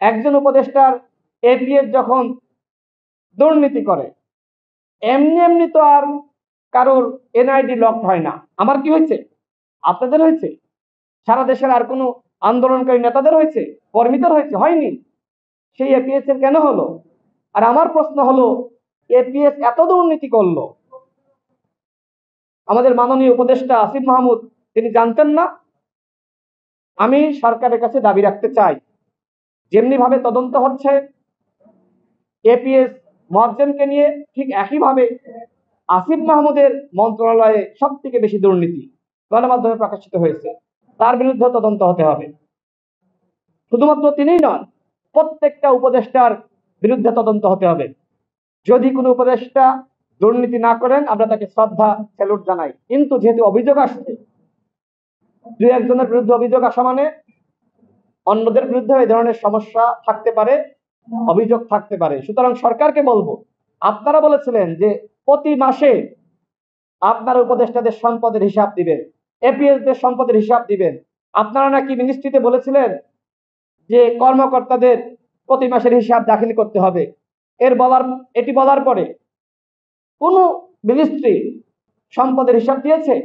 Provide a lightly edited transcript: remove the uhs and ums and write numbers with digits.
একজন উপদেষ্টার এপিএস যখন দুর্নীতি করে, এমনি এমনি তো আর কারোর এনআইডি লক হয় না। আমার কি হয়েছে? আপনাদের হয়েছে? সারা দেশের আর কোনো আন্দোলনকারী নেতাদের হয়েছে? কর্মীদের হয়েছে? হয়নি। সেই এপিএস এর কেন হলো? আর আমার প্রশ্ন হলো, এপিএস এত দুর্নীতি করলো, আমাদের মাননীয় উপদেষ্টা আসিফ মাহমুদ তিনি জানতেন না? আমি সরকারের কাছে দাবি রাখতে চাই, যেমনি ভাবে তদন্ত হচ্ছে এপিএস মুয়াজ্জেমকে নিয়ে, ঠিক একইভাবে আসিফ মাহমুদের মন্ত্রণালয়ে সব থেকে বেশি দুর্নীতি গণমাধ্যমে প্রকাশিত হয়েছে, তার বিরুদ্ধে তদন্ত হতে হবে। শুধুমাত্র তিনিই নন, প্রত্যেকটা উপদেষ্টার বিরুদ্ধে তদন্ত হতে হবে। যদি কোনো উপদেষ্টা দুর্নীতি না করেন, আমরা তাকে শ্রদ্ধা স্যালুট জানাই। কিন্তু যেহেতু অভিযোগ আসছে, দুই একজনের বিরুদ্ধে অভিযোগ আসা মানে অন্যদের বিরুদ্ধে এই ধরনের সমস্যা থাকতে পারে, অভিযোগ থাকতে পারে। সুতরাং সরকারকে বলবো, আপনারা বলেছিলেন যে প্রতি মাসে আপনারা উপদেষ্টাদের সম্পদের হিসাব দিবেন, এপিএস দের সম্পদের হিসাব দিবেন। আপনারা নাকি মিনিস্ট্রিতে বলেছিলেন যে কর্মকর্তাদের প্রতি মাসের হিসাব দাখিল করতে হবে। এটি বলার পরে কোন মিনিস্ট্রি সম্পদের হিসাব দিয়েছে?